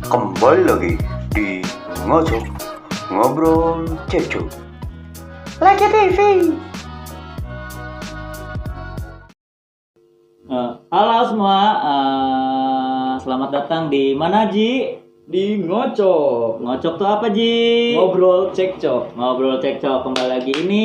Kembali lagi di Ngocok Ngobrol Cecok Lagi TV. Halo semua, selamat datang di mana Ji? Di Ngocok. Ngocok tuh apa Ji? Ngobrol cekcok. Ngobrol cekcok kembali lagi. Ini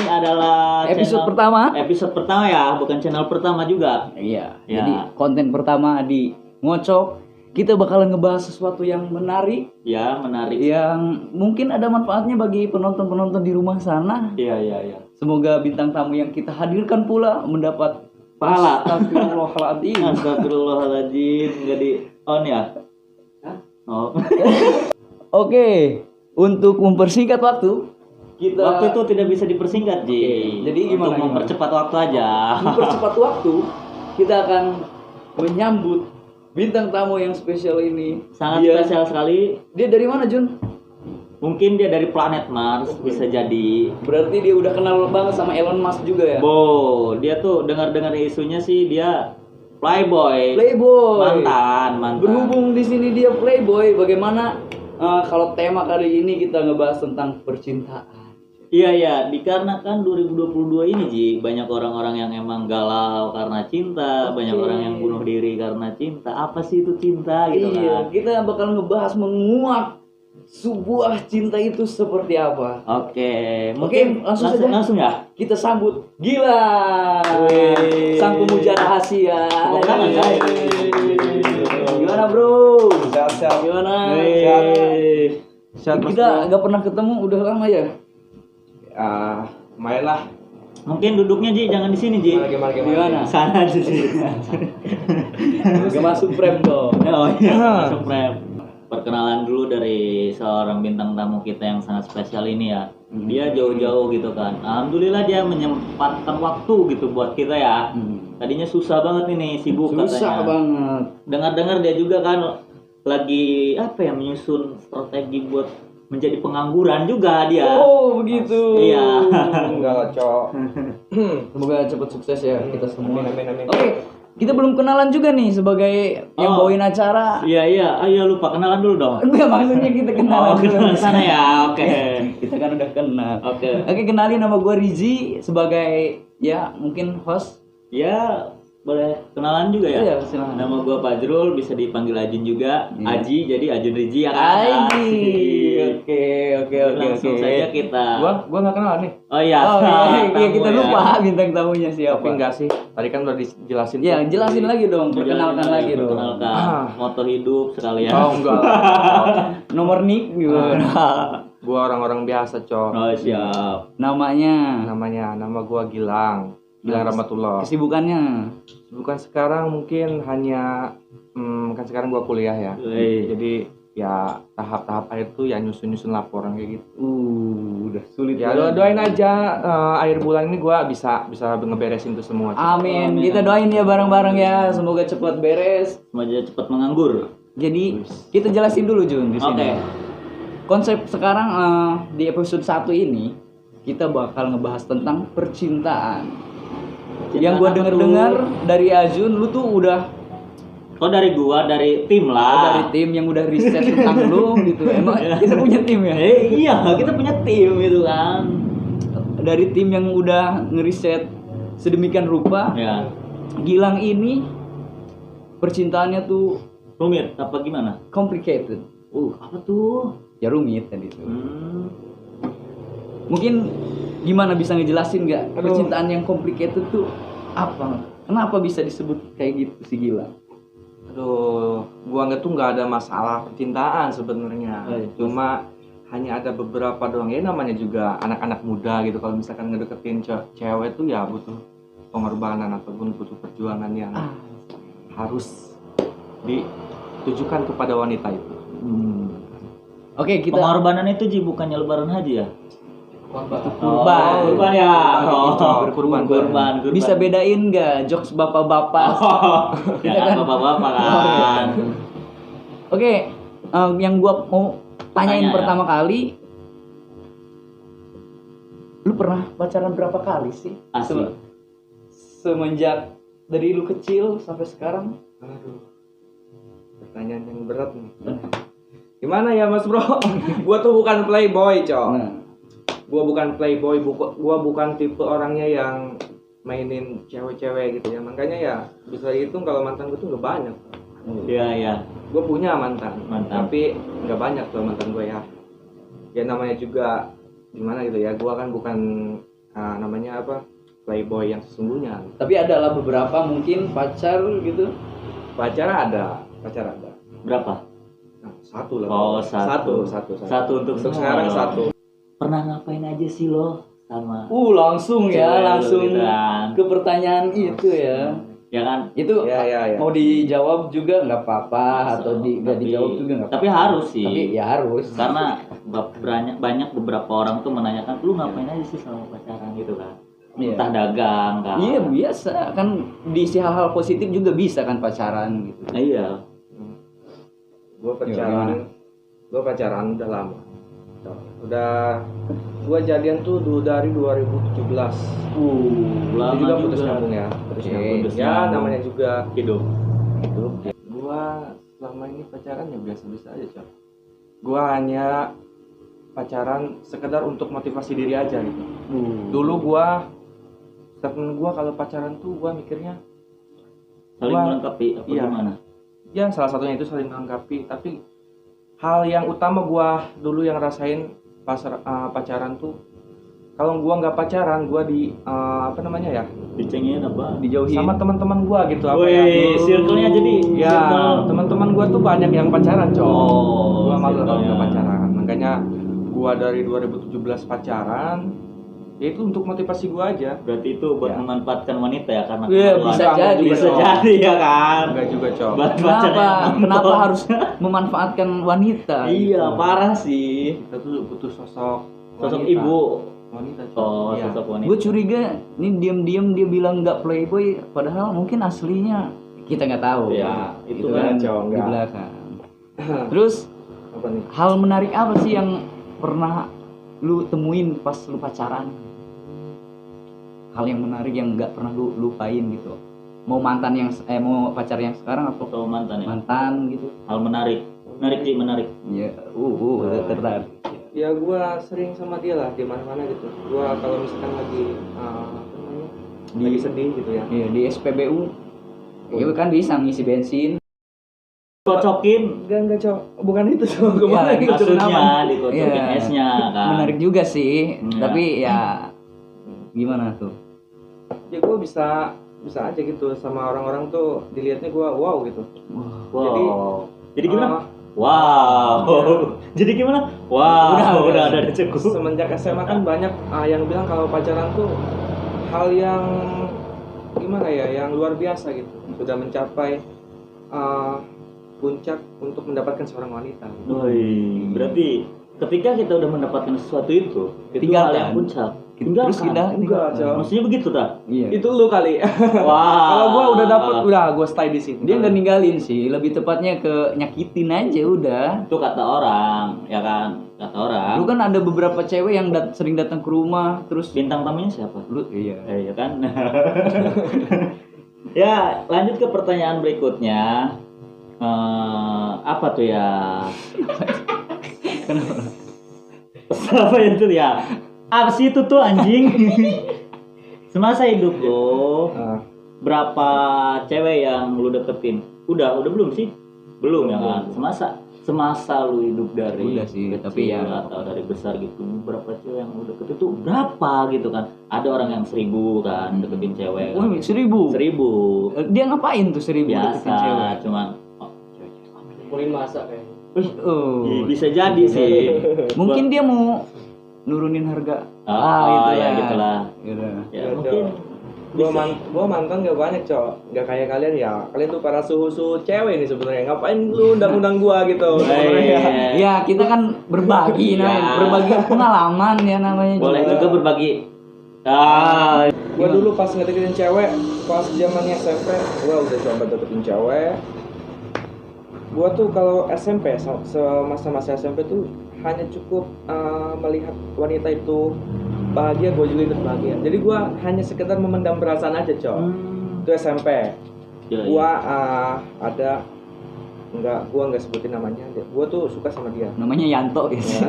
adalah Episode channel- pertama. Episode pertama ya, bukan channel pertama juga. Iya. Ya. Jadi konten pertama di Ngocok kita bakalan ngebahas sesuatu yang menarik, Ya, menarik. yang mungkin ada manfaatnya bagi penonton-penonton di rumah sana. Iya. Semoga bintang tamu yang kita hadirkan pula mendapat Pahala. Astagfirullahaladzim. Astagfirullahaladzim, nggak di on ya? Oh. Oke, untuk mempersingkat waktu, kita Waktu itu tidak bisa dipersingkat Ji. Oke, jadi gimana, Untuk mempercepat waktu aja. mempercepat waktu, kita akan menyambut bintang tamu yang spesial ini. Sangat spesial sekali. Dia dari mana, Jun? Mungkin dia dari planet Mars, bisa jadi. Berarti dia udah kenal banget sama Elon Musk juga ya? Dia tuh dengar-dengar isunya sih dia playboy. Playboy. Mantan. Berhubung di sini dia playboy, bagaimana kalau tema kali ini kita ngebahas tentang percintaan? Iya, dikarenakan 2022 ini Ji, banyak orang-orang yang emang galau karena cinta, Oke. banyak orang yang bunuh diri karena cinta. Apa sih itu cinta gitu Iya, kan? kita bakal ngebahas menguak sebuah cinta itu seperti apa. Oke, mungkin langsung saja. langsung ya. Kita sambut Gilang, Wih. sang pemuja rahasia. Tepuk tangan, guys. Gimana bro? Siap-siap. Gimana? Wih. Kita nggak pernah ketemu udah lama ya? Main lah. Mungkin duduknya Ji, jangan di sini Ji. Gimana? Sana aja sih. Gak masuk frame dong. Oh iya, masuk frame. Perkenalan dulu dari seorang bintang tamu kita yang sangat spesial ini ya. Dia jauh-jauh gitu kan. Alhamdulillah dia menyempatkan waktu gitu buat kita ya. Tadinya susah banget ini, sibuk Susah katanya. banget. Dengar-dengar dia juga kan lagi menyusun strategi buat menjadi pengangguran juga dia. Oh begitu. Iya. Enggak, Cok. Semoga cepat sukses ya kita semua. Amin. Oke, kita belum kenalan juga nih sebagai yang Oh. bawain acara. Iya, ayo lupa kenalan dulu dong. Enggak, maksudnya kita kenalan dulu. Kenalan sana ya. Oke. Kita kan udah kenal. Oke. Oke, kenalin, nama gue Rizi sebagai ya mungkin host. Ya, boleh kenalan juga ya? Iya, silakan. Nama gua Fajrul, bisa dipanggil Ajun juga. Iya. Aji, jadi Ajun Riji ya kan? Aji. Oke. Langsung saja kita. Gua enggak kenal nih. Oh iya. Oh iya, kita tamu lupa ya. bintang tamunya siapa. Tapi enggak sih. Tadi kan udah dijelasin. Ya, jelasin lagi dong, perkenalkan lagi dong. Perkenalkan moto hidup sekalian. Oh, enggak. Nomor nik gimana? Gua orang-orang biasa, Cok. Oh, siap. Namanya, Nama gua Gilang. Gilang Rahmatullah. kesibukannya. Bukan sekarang, mungkin hanya kan sekarang gua kuliah ya. Wih. Jadi ya tahap-tahap akhir tuh ya nyusun laporan kayak gitu. Udah sulit Ya banget. doain aja akhir bulan ini gua bisa ngeberesin itu semua. Amin. Kita doain ya bareng-bareng ya, semoga cepat beres. Semoga cepat menganggur. Jadi kita jelasin dulu Jun di sini. Oke. Konsep sekarang di episode 1 ini kita bakal ngebahas tentang percintaan. Yang gua Cinta apa denger-dengar tuh? dari Ajun, lu tuh udah Oh, dari gua, dari tim lah. dari tim yang udah riset tentang lu gitu. Emang kita punya tim ya? Iya, kita punya tim gitu kan. Dari tim yang udah ngeriset sedemikian rupa, Ya. Gilang ini percintaannya tuh Rumit apa gimana? complicated. Apa tuh? Ya rumit tadi tuh. Hmm. Mungkin gimana bisa ngejelasin nggak Aduh. percintaan yang complicated tuh apa? Kenapa bisa disebut kayak gitu si Gilang? Aduh, gua nggak ada masalah percintaan sebenarnya. Oh, iya. Cuma hanya ada beberapa doang. Ya namanya juga anak-anak muda gitu. Kalau misalkan ngedeketin cewek tuh ya butuh pengorbanan ataupun butuh perjuangan yang harus ditujukan kepada wanita itu. Oke, kita Pengorbanan itu Ji bukannya lebaran haji ya? Kurban. Kurban ya. Kurban. Bisa bedain nggak jokes bapak-bapak? Jangan bapak-bapak kan. Oke, yang gua mau tanyain Tanya, pertama kali, lu pernah pacaran berapa kali sih? Asli. Semenjak dari lu kecil sampai sekarang? Aduh, pertanyaan yang berat nih. Gimana ya Mas Bro? Gua tuh bukan playboy, Cok. Nah, Gua bukan playboy, gua bukan tipe orangnya yang mainin cewek-cewek gitu ya. Makanya ya bisa dihitung kalau mantan gua tuh nggak banyak. Iya. Gua punya mantan, Mantan. tapi nggak banyak tuh mantan gua ya. Ya namanya juga gimana gitu ya. Gua kan bukan namanya apa playboy yang sesungguhnya. tapi adalah beberapa mungkin pacar gitu. Pacar ada. Berapa? Nah, satu lah. Oh, Satu untuk semua. sekarang satu. Pernah ngapain aja sih lo sama Langsung cewek ya, lu langsung gitu kan? ke pertanyaan itu ya. Ya kan? Itu Ya. mau dijawab juga nggak apa-apa atau nggak Tapi- dijawab juga nggak apa-apa. Tapi harus sih. Tapi ya harus. Karena banyak beberapa orang tuh menanyakan lu ngapain aja sih sama pacaran gitu kan. Iya. Entah dagang kan. Iya biasa kan, diisi hal-hal positif juga bisa kan pacaran gitu. Nah, iya. Gue gimana? pacaran udah lama. Udah gua jadian tuh dari 2017. Lama Itu juga putus nyambung ya. Oke, Ya nyambung. namanya juga Hidup. hidup. Gua selama ini pacaran ya biasa-biasa aja, Cok. Gua hanya pacaran sekedar untuk motivasi diri aja gitu. Dulu statement gua kalau pacaran tuh gua mikirnya Saling Gua- melengkapi apa iya. gimana? ya salah satunya itu saling melengkapi, tapi hal yang utama gua dulu yang rasain pas pacaran tuh, kalau gua nggak pacaran gua apa namanya ya, Dicengin apa? Dijauhin. sama teman-teman gua gitu apa Wih, circle-nya jadi ya circle. teman-teman gua tuh banyak yang pacaran, Cok. Oh, Gua malu kalau circle-nya. nggak pacaran, makanya gua dari 2017 pacaran, ya itu untuk motivasi gua aja. Berarti itu buat Ya. memanfaatkan wanita ya karena Iya, keperluan. bisa jadi. Bisa Cok. jadi ya kan. Enggak juga, Cok. Buat pacarnya nonton. Kenapa harus memanfaatkan wanita? Iya, gitu? parah sih. Kita tuh butuh sosok wanita. Ibu. Wanita, Cok. Oh, Iya. sosok wanita. Gue curiga nih diam-diam dia bilang nggak playboy, padahal mungkin aslinya kita nggak tahu. Ya, itu kan, Cok, di nggak. belakang. Terus Apa nih? hal menarik apa sih yang pernah lu temuin pas lu pacaran? Hal yang menarik yang nggak pernah lu lupain gitu. Mau mantan yang mau pacar yang sekarang atau Atau mantan ya. mantan gitu? Hal menarik. Menarik sih, menarik. Ya, tertarik. Ya gua sering sama dia lah di mana-mana gitu. Gua kalau misalkan lagi apa namanya? Lagi sedih gitu ya. Iya, di SPBU. Ya kan bisa ngisi bensin. Kocokin Enggak, Cok. Bukan itu, Cok. Kemana Ya, gitu? maksudnya dikocokin Iya. esnya kan. Menarik juga sih, Iya. tapi ya gimana tuh? Ya gua bisa aja gitu sama orang-orang tuh dilihatnya gua wow gitu. Wow. Jadi gimana? Ah, Wow. Jadi gimana? Wow. Udah ada cukup. semenjak SMA kan banyak yang bilang kalau pacaran tuh hal yang gimana ya, yang luar biasa gitu. Sudah mencapai puncak untuk mendapatkan seorang wanita. Woi, berarti ketika kita udah mendapatkan sesuatu itu Tinggalkan. hal yang puncak. Terus tinggalkan. Enggak, Cok. Maksudnya begitu dah. Iya. Itu lu kali. Wah. Kalau gua udah dapet, udah gua stay di sini. Dia nggak ninggalin sih, lebih tepatnya ke nyakitin aja udah. Itu kata orang, ya kan? Kata orang. Lu kan ada beberapa cewek yang sering datang ke rumah, terus Bintang tamunya siapa? lu iya. Iya kan? Ya, lanjut ke pertanyaan berikutnya. Apa tuh ya? Apa itu ya? Apa sih itu tuh anjing? Semasa hidup lo, berapa cewek yang lu deketin? Udah belum sih? Belum ya kan? Semasa lu hidup dari Udah sih, kecil tapi ya atau dari besar gitu, berapa cewek yang lu deketin itu berapa gitu kan? Ada orang yang 1000 kan deketin cewek. Wah, 1000. 1000 Dia ngapain tuh 1000 deketin cewek? biasa, cuman Kulit masak kayak. Oh. bisa jadi sih. Mungkin dia mau nurunin harga. Oh, itulah. ya gitulah. Gitu. Ya Ya, mungkin Gua mantan gak banyak, Cok. Gak kayak kalian ya. Kalian tuh para suhu-suhu cewek nih sebenarnya. Ngapain lu undang-undang gua gitu? Sebenarnya. Ya kita kan berbagi namanya, berbagi pengalaman ya namanya. Boleh juga. juga berbagi. Gua dulu pas ngedeketin cewek, pas zamannya SMP, gua udah coba deketin cewek. Gua tuh kalau SMP, semasa-masa SMP tuh hanya cukup melihat wanita itu bahagia, gue juga ikut bahagia. Jadi gue hanya sekedar memendam perasaan aja, Cok. Itu SMP. Ya, Gue gue nggak sebutin namanya. Gue tuh suka sama dia. Namanya Yanto gitu.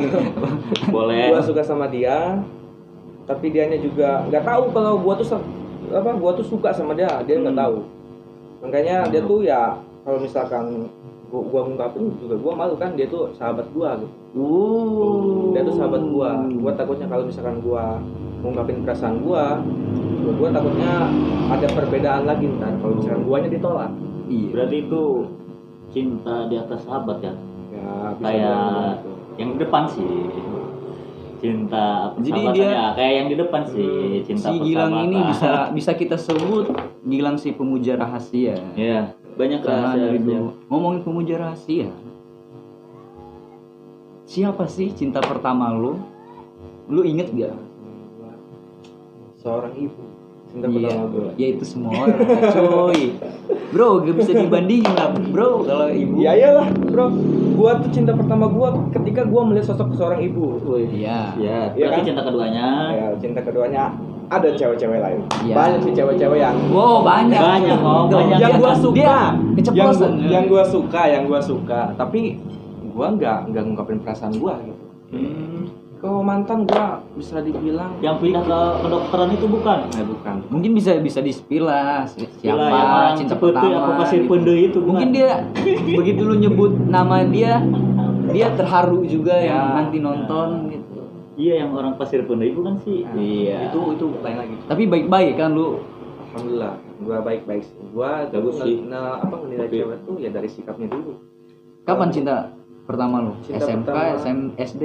boleh. Gue suka sama dia, tapi dianya juga nggak tahu kalau gue tuh suka sama dia. Dia nggak tahu. Makanya dia tuh ya kalau misalkan gua ngungkapin juga gua malu kan, dia tuh sahabat gua gitu. Dia tuh sahabat gua takutnya kalau misalkan gua ngungkapin perasaan gua takutnya ada perbedaan lagi ntar kalau misalkan guanya ditolak. Iya. Berarti itu cinta di atas sahabat ya? Ya bisa Kayak gitu. yang di depan sih. Cinta Jadi persahabatan dia- ya, kayak yang di depan sih, cinta Si Gilang persahabatan. ini bisa kita sebut Gilang si pemuja rahasia. Iya, banyak Karena dari rahasia. dulu ngomongin pemuja rahasia. Siapa sih cinta pertama lu? Lu inget gak? Seorang ibu cinta pertama gua. Ya itu semua orang, cuy. Bro, gak bisa dibandingin lah, bro. Kalau ibu. Ya iyalah, bro. Gua tuh cinta pertama gua ketika gua melihat sosok seorang ibu. Iya. Ya, Iya berarti kan? cinta keduanya. Ya, cinta keduanya ada cewek-cewek lain. Iya. Banyak sih cewek-cewek yang Wow, banyak. Banyak, oh, Tuh, banyak. yang gua dia suka, keceplosan. yang gua suka, tapi gua nggak ngungkapin perasaan gua gitu. Kalau mantan gua bisa dibilang Yang pindah ke kedokteran itu bukan? bukan. Mungkin bisa dispill lah siapa Gila, yang orang cinta cepet tuh, pertama. apa pasir gitu. pende itu bukan? Mungkin dia begitu lu nyebut nama dia terharu juga Ya. yang nanti nonton gitu. Iya, yang orang pasir pende itu kan sih. Nah, Iya. Itu lain lagi. Tapi baik-baik kan lu. Alhamdulillah, gua baik-baik sih. Gua dulu Bagus sih. menilai Oke. cewek tuh ya dari sikapnya dulu. Kapan cinta pertama lu? Cinta SMK, pertama. SD?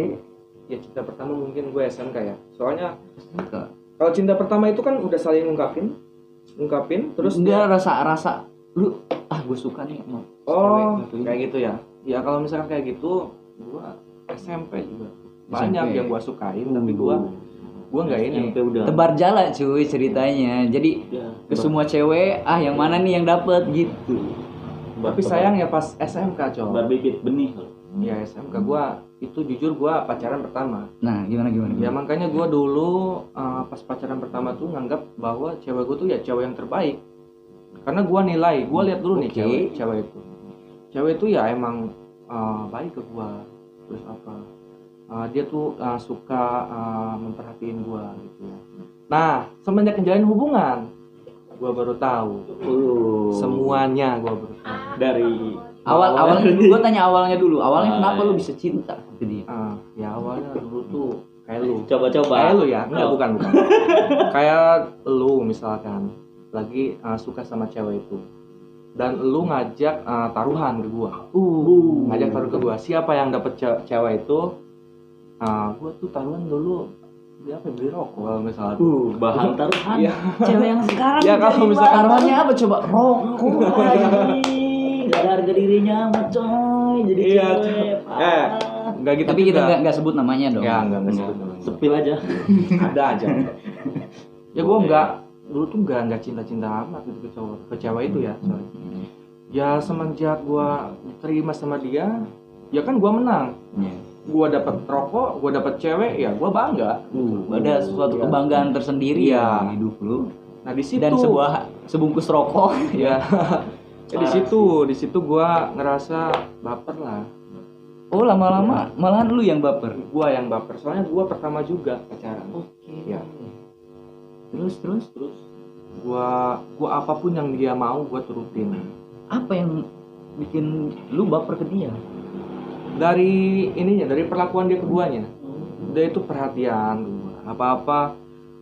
Ya cinta pertama mungkin gue SMK ya. Soalnya SMK. kalau cinta pertama itu kan udah saling ngungkapin terus enggak rasa lu gue suka nih sama oh cewek gitu. kayak gitu ya. Ya kalau misalkan kayak gitu, gua SMP juga banyak SMP. yang gua sukain, tapi gua nggak ini. SMP udah. Tebar jala cuy ceritanya. Jadi Ya, ke semua cewek yang mana nih yang dapet gitu. Tapi sayang ya pas SMK cow. bibit benih. Ya SMK gua itu jujur gua pacaran pertama. Nah, gimana? Ya makanya gua dulu pas pacaran pertama tuh nganggap bahwa cewek gua tuh ya cewek yang terbaik. Karena gua lihat dulu nih Oke. cewek itu. Cewek itu ya emang baik ke gua. Terus apa? Dia tuh suka memperhatiin gua gitu ya. Nah, semenjak menjalin hubungan, gua baru tahu semuanya, gua baru tahu. Dari Awalnya gue tanya awalnya dulu. Awalnya Ah, kenapa iya. lu bisa cinta ke dia? Ya awalnya dulu tuh kayak lu. coba-coba. Kayak lu ya? Enggak, Oh. bukan. Kayak lu misalkan lagi suka sama cewek itu. Dan lu ngajak taruhan ke gua. Ngajak taruh ke gua. Siapa yang dapet cewek itu? Gua tuh taruhan dulu dia beli rokok kalau misalnya. Bahan taruhan. Iya. Cewek yang sekarang. Ya kalau misalkan Taruhannya apa coba? Rokok. Gak ada harga dirinya amat coy. Jadi Iya, cewek. enggak gitu. Tapi kita juga. nggak sebut namanya dong. Ya enggak sebut namanya. Sepil aja. Ada aja. Ya gua enggak dulu tuh enggak cinta-cinta amat gitu ke cewek itu ya. Sorry. Ya semenjak gua diterima sama dia, ya kan gua menang. Iya. Gua dapat rokok, gua dapat cewek, ya gua bangga. Ada suatu Iya. kebanggaan tersendiri Iya. ya di hidup lu. Nah di situ Dan sebungkus rokok. ya, ya di situ gua ngerasa baper lah. Oh, lama-lama malahan lu yang baper. Gua yang baper, soalnya gua pertama juga pacaran. Ya. Terus Gua apapun yang dia mau gua turutin. apa yang bikin lu baper ke dia? Dari perlakuan dia ke guanya. Dia itu perhatian ke gua. Apa-apa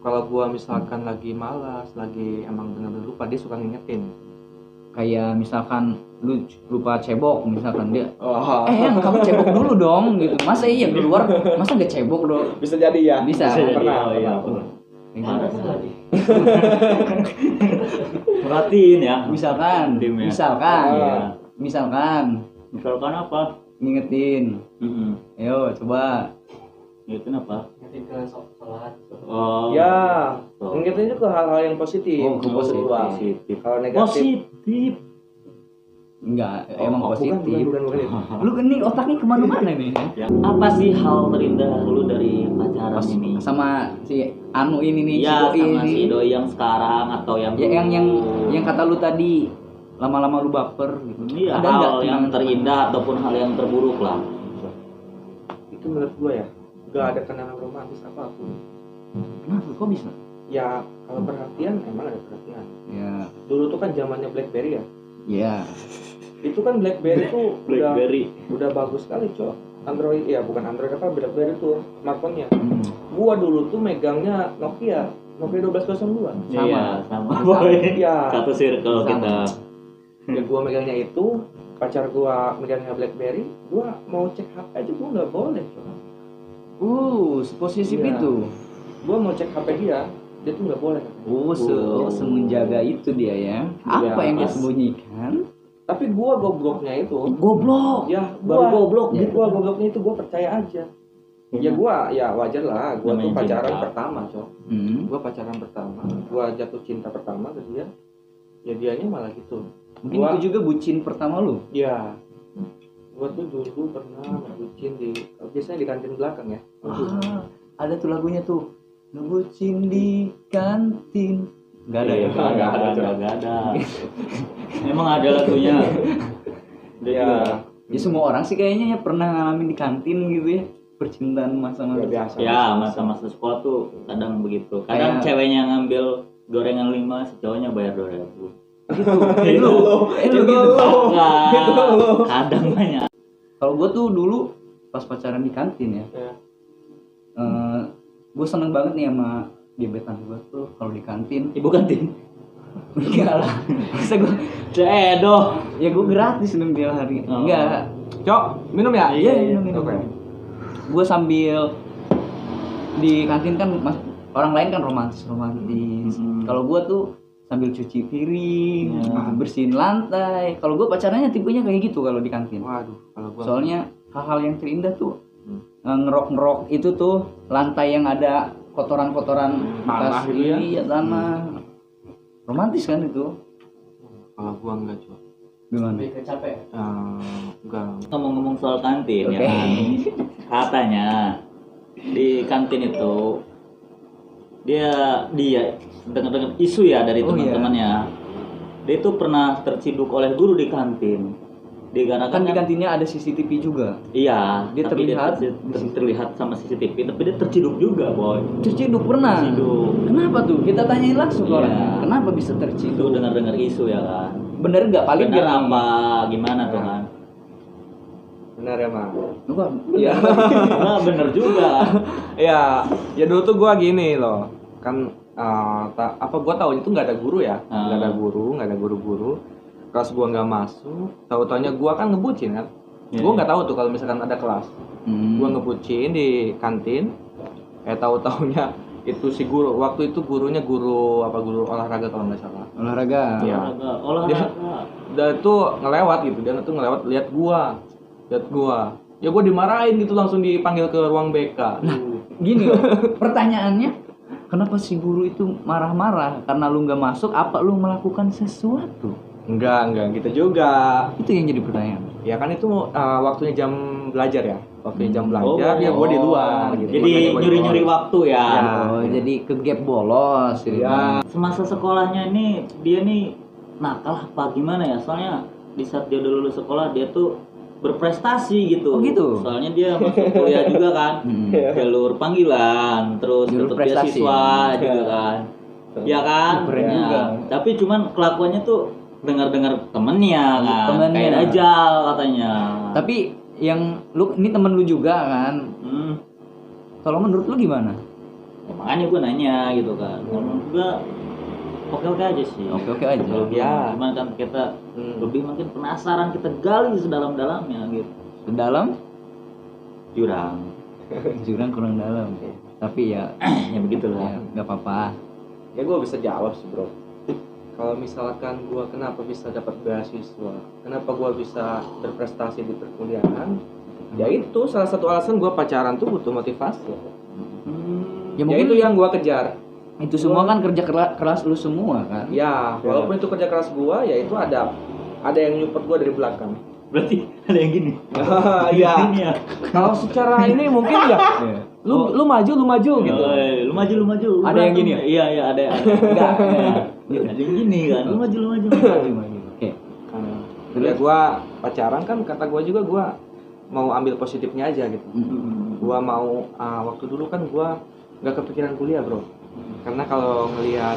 kalau gua misalkan lagi malas, lagi emang bener-bener lupa, dia suka ngingetin. Kayak misalkan lu lupa cebok misalkan dia Oh, kamu cebok dulu dong gitu. Masa iya di luar masa nggak cebok dong? bisa jadi ya. Bisa. Bisa jadi. Pernah. Oh, iya. Kayak gitu. Parah sekali. Perhatiin ya. Misalkan, Tim ya. misalkan, Iya. misalkan Misalkan apa? ngingetin. Ayo coba. Itu apa? Ketika sholat. Oh. Ya, Oh. mengingatnya ke hal-hal yang positif. Oh, ke positif. Positif. Kalau negatif, Positif. Enggak, Oh, emang bukan, positif. bukan itu. Lu ini otaknya kemana-mana nih. Ya. Apa sih hal terindah lu dari pacaran ini? Sama si Anu ini nih, Iya, si Doi sama ini. si doi yang sekarang atau yang Ya, dulu. yang kata lu tadi lama-lama lu baper gitu. Iya, Ada hal nggak yang kenangan terindah ataupun hal yang terburuk lah. Itu menurut gue ya, gak ada kenangan romantis apapun. Kenapa kok bisa? Ya, kalau perhatian emang ada perhatian. Ya, Dulu tuh kan zamannya BlackBerry ya. ya. Itu kan BlackBerry tuh BlackBerry. udah bagus sekali, Cok. Android ya, bukan Android apa, BlackBerry tuh smartphone-nya. Hmm. Gua dulu tuh megangnya Nokia 1202. Sama. Iya, sama. Sama. Boy. Iya. Satu circle Sama. kita. Ya gua megangnya itu, pacar gua megangnya BlackBerry, gua mau cek HP aja gua nggak boleh, Cok. Seposisif Iya. itu. Gua mau cek HP dia tuh nggak boleh. Semenjaga itu dia ya. Apa Iya. yang dia sembunyikan? Tapi gua gobloknya itu, Goblok. ya Baru goblok. Ya. gua gobloknya itu gua percaya aja. Ya gua ya wajar lah, gua tuh Namanya pacaran cinta. pertama, Cok. Hmm. Gua pacaran pertama, gua jatuh cinta pertama ke dia. Ya dianya malah gitu. Mungkin Gua- itu juga bucin pertama lu. Ya. Gua tuh dulu pernah ngebucin biasanya di kantin belakang ya. Ada tuh lagunya tuh. Ngebucin di kantin. Gak ada ya? Gak ada. Emang ada lagunya. Ya, Ya semua orang sih kayaknya ya pernah ngalamin di kantin gitu ya. Percintaan masa-masa. ya biasa. Ya, masa-masa sekolah tuh kadang begitu. Kadang Kayak- ceweknya ngambil gorengan 5, si cowoknya bayar 2.000. Lu gitu. Enggak. Kadang banyak. Kalau gue tuh dulu pas pacaran di kantin ya, Ya. gue seneng banget nih sama gebetan gue tuh kalau di kantin. Ibu kantin. Enggak lah, masa gue, Cedoh. ya gue gratis minum tiap hari. Oh. Enggak, Cok, minum ya? iya minum. Oke. Gue sambil di kantin kan orang lain kan romantis. Hmm. Kalau gue tuh sambil cuci piring, Ya. bersihin lantai. Kalau gue pacarannya tipenya kayak gitu kalau di kantin. Waduh, kalau gua Soalnya hal-hal yang terindah tuh ngerok-ngerok itu tuh lantai yang ada kotoran-kotoran Tanah bekas, gitu ya? iya tanah. Romantis kan itu? kalau gua enggak, Cok. Gimana? Enggak. Ngomong-ngomong soal kantin Oke. ya kan. Katanya di kantin itu dia dengar-dengar isu ya dari Oh, teman-temannya. Dia itu pernah terciduk oleh guru di kantin. Dikarenakan Kan di kantinnya ada CCTV juga. iya, Dia tapi terlihat terlihat sama CCTV, tapi dia terciduk juga, boy. terciduk pernah. Terciduk. Kenapa tuh? Kita tanyain langsung ke Iya. orangnya. Kenapa bisa Itu terciduk? dengar-dengar isu ya kan. Bener nggak? Paling Benar dia apa gimana tuh kan? Benar ya, Mang. Gua, Iya. Nah, bener juga. Ya dulu tuh gua gini loh. Kan gua tahu itu nggak ada guru ya. Nggak ada guru-guru. Kelas gua nggak masuk, tahu-taunya gua kan ngebucin kan. Gua nggak tahu tuh kalau misalkan ada kelas. Gua ngebucin di kantin. Tahu-taunya itu si guru, waktu itu gurunya guru olahraga kalau nggak salah. olahraga. Iya. Olahraga. Dan itu ngelewat gitu, dia tuh ngelewat lihat gua. Ya gua dimarahin gitu, langsung dipanggil ke ruang BK. Gini loh, pertanyaannya kenapa si guru itu marah-marah karena lu nggak masuk? Apa lu melakukan sesuatu? Enggak gitu juga. Itu yang jadi pertanyaan. Ya kan itu waktunya jam belajar ya. Waktunya jam belajar ya gua di luar gitu. Jadi Makanya gua di nyuri-nyuri luar. waktu ya. Ya. Oh, jadi ke gap bolos gitu. Ya. Semasa sekolahnya ini dia nih nakal apa gimana ya? Soalnya di saat dia udah lulus sekolah dia tuh berprestasi gitu. Oh, gitu? Soalnya dia masuk kuliah juga kan. Jalur panggilan, terus Jalur tetap prestasi. beasiswa juga kan. Ya kan? Keren Ya. juga. Tapi cuman kelakuannya tuh dengar-dengar temennya kan. Temennya. Kayak Dajjal katanya. Tapi yang lu ini temen lu juga kan? Hmm. Kalau menurut lu gimana? Ya, makanya gue nanya gitu kan. Kalau menurut gue oke-oke aja sih. Oke-oke aja. Ya. Cuman kan kita lebih makin penasaran, kita gali sedalam-dalamnya gitu. Dalam Jurang. jurang kurang dalam. Tapi ya, Ya begitulah. ya nggak apa-apa. Ya gue bisa jawab sih bro. Kalau misalkan gue kenapa bisa dapat beasiswa, kenapa gue bisa berprestasi di perkuliahan, ya itu salah satu alasan gue pacaran tuh butuh motivasi. Ya Ya mungkin itu yang gue kejar. itu semua kan kerja keras lu semua kan. Ya walaupun itu kerja keras gue, ya itu ada yang nyupport gue dari belakang. Berarti ada yang gini. Iya. Gini ya. Kalau secara ini mungkin ya, lu maju gitu. Lu maju. Ada yang gini ya? Iya, ada. Enggak. Ada yang gini kan. Lu maju. Oke. Ya gue pacaran kan kata gue juga gue mau ambil positifnya aja gitu. Gue mau waktu dulu kan gue nggak kepikiran kuliah bro. Karena kalau ngelihat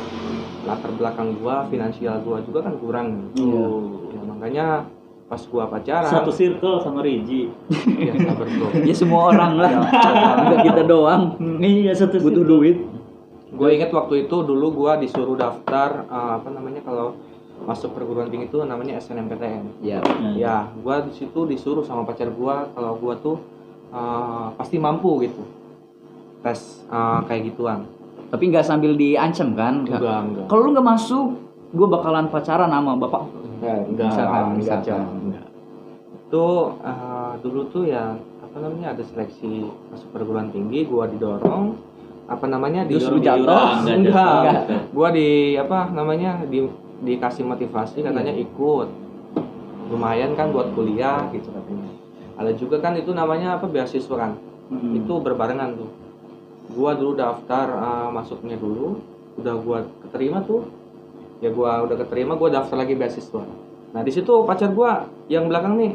latar belakang gue, finansial gue juga kan kurang. Ya, makanya pas gue pacaran. Satu circle sama Riji. Ya sabar bro. Ya semua orang lah. Enggak kita doang. Iya, satu Butuh circle. duit. Gue inget waktu itu dulu gue disuruh daftar kalau masuk perguruan tinggi itu namanya SNMPTN. Ya. Ya, gue di situ disuruh sama pacar gue kalau gue tuh pasti mampu gitu tes kayak gituan. Tapi nggak sambil diancam kan? Enggak. Kalau lu nggak masuk, gue bakalan pacaran sama bapak. Misalkan. Itu dulu tuh ya ada seleksi masuk perguruan tinggi, gue didorong Terus lu didorong. jatuh? Enggak. Gue dikasih motivasi katanya ikut. Lumayan kan buat kuliah gitu katanya. Ada juga kan itu namanya beasiswa kan. Itu berbarengan tuh. Gua dulu daftar masuknya dulu, udah gua keterima tuh. Ya gua udah keterima, gua daftar lagi beasiswa. Nah, di situ pacar gua yang belakang nih,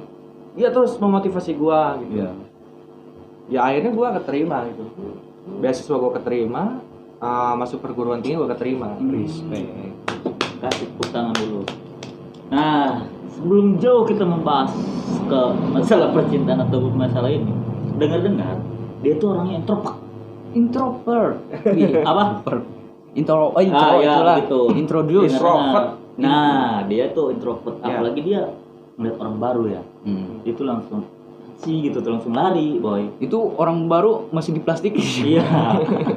dia terus memotivasi gua gitu. Iya. Ya akhirnya gua keterima gitu. Beasiswa gua keterima, masuk perguruan tinggi gua keterima. Respect. Kasih tepuk tangan dulu. Nah, sebelum jauh kita membahas ke masalah percintaan atau masalah ini, dengar-dengar dia tuh orangnya Introvert. Apa? Intro ya, itulah. gitu. Introduce. Introvert. Nah, dia tuh introvert. Ya. Apalagi dia ngeliat orang baru ya. Itu langsung gitu tuh langsung lari, boy. Itu orang baru masih di plastik. Iya,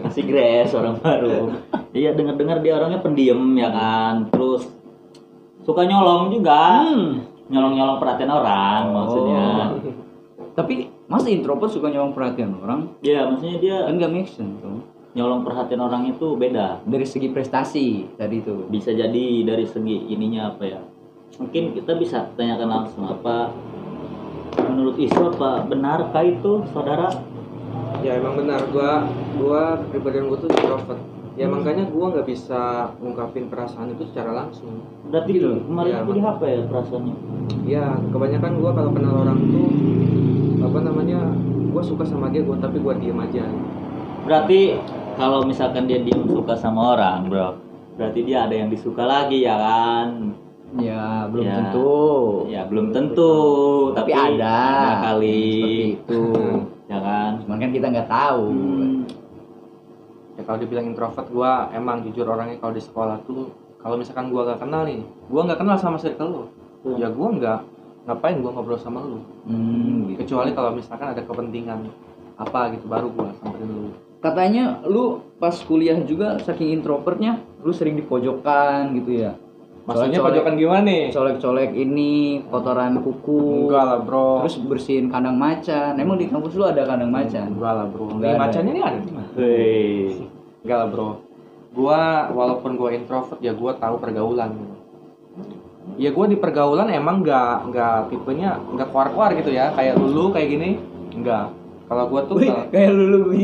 si Grace orang baru. Iya, dengar-dengar dia orangnya pendiam ya kan. Terus suka nyolong juga. Nyolong-nyolong perhatian orang maksudnya. Tapi masa introvert suka nyolong perhatian orang? Iya, maksudnya dia Kan nggak make sense tuh. nyolong perhatian orang itu beda. Dari segi prestasi tadi itu. Bisa jadi dari segi ininya apa ya? Mungkin kita bisa tanyakan langsung apa menurut Isu apa benarkah itu saudara? Ya emang benar, gua kepribadian gua tuh introvert. Ya makanya gua nggak bisa ngungkapin perasaan itu secara langsung. Berarti Gitu. kemarin Ya, itu di HP ya perasaannya? Ya kebanyakan gua kalau kenal orang tuh gua suka sama dia, tapi gua diem aja. Berarti kalau misalkan dia diem suka sama orang, bro, berarti dia ada yang disuka lagi ya kan? Ya belum Ya. tentu. Ya belum tentu, Tapi ada kali seperti itu. ya kan? Cuman kan kita nggak tahu. Ya kalau dibilang introvert, gua emang jujur orangnya kalau di sekolah tuh kalau misalkan gua nggak kenal nih, gua nggak kenal sama circle lo, ya gua ngapain gua ngobrol sama lu. Gitu. Kecuali kalau misalkan ada kepentingan apa gitu baru gua samperin lu. Katanya lu pas kuliah juga saking introvertnya, lu sering di pojokan gitu ya. Maksudnya Colek-colek- pojokan gimana nih? Colek-colek ini kotoran kuku. Enggak lah bro. Terus bersihin kandang macan. Emang di kampus lu ada kandang macan? Enggak lah bro. Enggak Ini ada. macannya nih ada di mana? Hei. Enggak lah bro. Walaupun gua introvert ya gua tahu pergaulan gitu. Ya gua di pergaulan emang nggak tipenya nggak keluar gitu ya kayak lu kayak gini enggak. Kalau gua tuh Kayak lu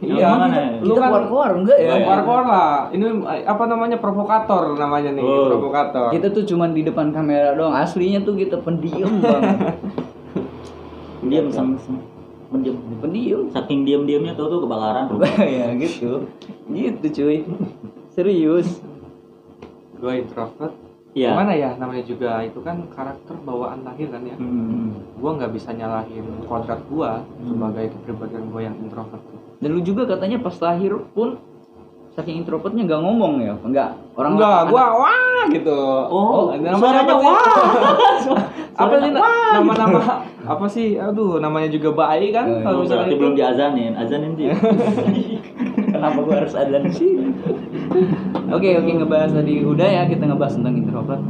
iya mana? lu kita kan keluar enggak ya? keluar lah. Ini apa namanya provokator namanya nih, Oh. provokator. Kita tuh cuman di depan kamera doang. Aslinya tuh kita pendiam banget. Diam sama mendiam. Pendiam. Saking diam-diamnya tuh kebakaran. Ya gitu. Gitu cuy. Serius. Gua introvert. Iya. Gimana ya namanya juga itu kan karakter bawaan lahir kan ya. Gua nggak bisa nyalahin kodrat gua sebagai kepribadian gua yang introvert. Dan lu juga katanya pas lahir pun saking introvertnya nggak ngomong ya? Enggak. Orang Enggak, gua wah gitu. Oh, namanya suaranya apa sih? wah. Apa sih nama-nama apa sih? Aduh, namanya juga bayi kan. Oh, Kalau misalnya Berarti itu belum diazanin, azanin sih. Kenapa gua harus adzan sih? Oke, ngebahas tadi udah ya, kita ngebahas tentang introvert.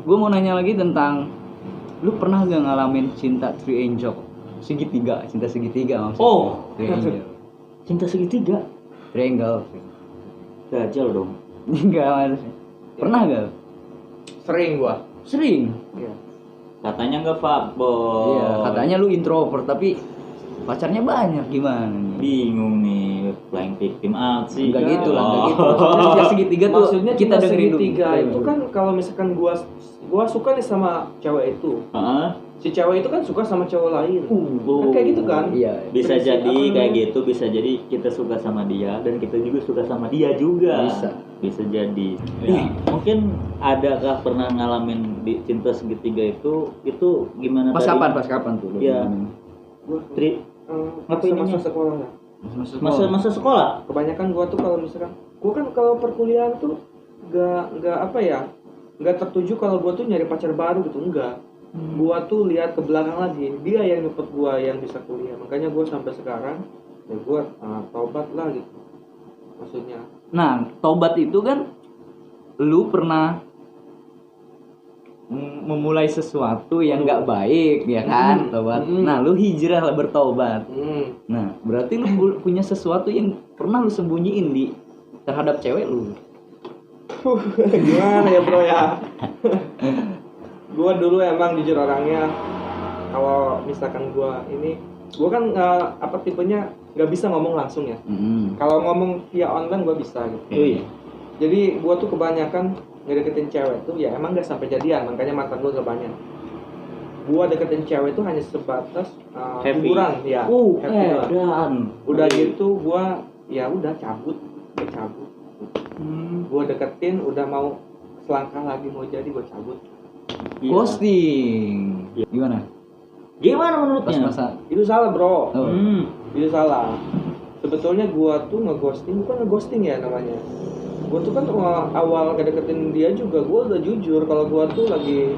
Gue mau nanya lagi tentang lu pernah gak ngalamin cinta triangle? Cinta segitiga maksudnya. Oh. Triangle. Cinta segitiga? Triangle. Dajjal dong. Enggak maksudnya. Pernah gak? Sering gua. Sering. Iya. Katanya nggak fuckboy. Iya, katanya lu introvert tapi pacarnya banyak, gimana nih? Bingung nih, playing victim out sih. Enggak gitu lah, enggak Oh. gitu. Maksudnya cinta segitiga tuh Maksudnya kita cinta dengerin dulu. segitiga itu kan kalau misalkan gua suka nih sama cewek itu. Heeh. Si cewek itu kan suka sama cowok lain. Kan kayak gitu kan? Iya. Bisa Prinsip jadi apa kayak namanya? gitu, bisa jadi kita suka sama dia dan kita juga suka sama dia juga. Bisa jadi. Ya. Mungkin adakah pernah ngalamin di cinta segitiga itu gimana Pas tadi? kapan tuh? lu Iya. ngalamin? Gua Apa ininya? masa sekolah lah. Masa sekolah? Kebanyakan gua tuh kalau misalkan gua kan kalau perkuliahan tuh nggak apa ya, nggak tertuju kalau gua tuh nyari pacar baru gitu, enggak. Gua tuh lihat ke belakang lagi, dia yang nyempet gua yang bisa kuliah, makanya gua sampai sekarang ya gua taubat lah gitu maksudnya. Nah, tobat itu kan lu pernah memulai sesuatu yang nggak baik, ya kan? Tobat. Nah, lu hijrah lah, bertobat. Nah, berarti lu punya sesuatu yang pernah lu sembunyiin di terhadap cewek lu. Gimana ya bro ya? Gua dulu emang jujur orangnya, kalau misalkan gua kan apa tipenya nggak bisa ngomong langsung ya. Kalau ngomong via online gua bisa gitu. Jadi gua tuh kebanyakan ngedeketin cewek tuh ya emang gak sampai jadian, makanya mantan gua gak banyak. Gua deketin cewek tuh hanya sebatas hiburan ya. Happy lah. Udah gitu gua ya udah cabut. Gua deketin udah mau selangkah lagi mau jadi gua cabut. Ghosting. Gimana? Gimana Pas menurutnya? masa Itu salah bro. oh. Itu salah. Sebetulnya gua tuh ngeghosting bukan ngeghosting ya namanya. Gua tuh kan awal ngedeketin dia juga gua udah jujur kalau gua tuh lagi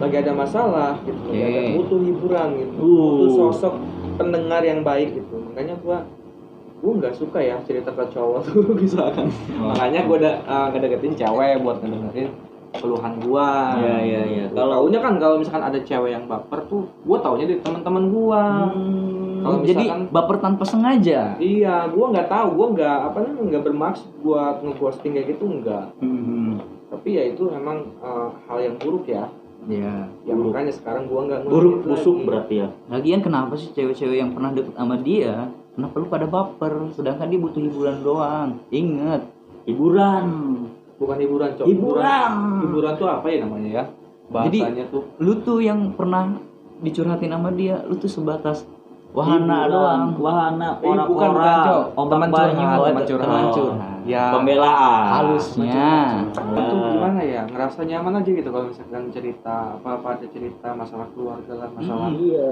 ada masalah gitu, lagi ada butuh hiburan gitu, butuh sosok pendengar yang baik gitu. Makanya gua nggak suka ya cerita ke cowok tuh misalkan. Makanya gua ngedeketin cewek buat ngedengerin keluhan gua. Iya. Kalau taunya kan kalau misalkan ada cewek yang baper tuh, gua taunya dari teman-teman gua. Kalau jadi misalkan baper tanpa sengaja. iya, gua nggak tahu, gua nggak bermaksud buat ngeghosting kayak gitu enggak. Tapi ya itu memang hal yang buruk ya. Iya. Ya makanya sekarang gua nggak Buruk ngelakuin busuk lagi. berarti ya. Lagian kenapa sih cewek-cewek yang pernah deket sama dia, kenapa lu pada baper? Sedangkan dia butuh hiburan doang. Ingat, Hiburan. Bukan hiburan, Cok. Hiburan tuh apa ya namanya ya? Bahasanya tuh lu tuh yang pernah dicurhatin sama dia, lu tuh sebatas wahana doang. Wahana bukan, orang-orang. Cok. Ombak Teman banyu. curhat. Teman curhat. Ya. Pembelaan. Halusnya. Itu gimana ya? Ngerasa nyaman aja gitu kalau misalkan cerita apa ada cerita masalah keluarga lah, masalah Iya.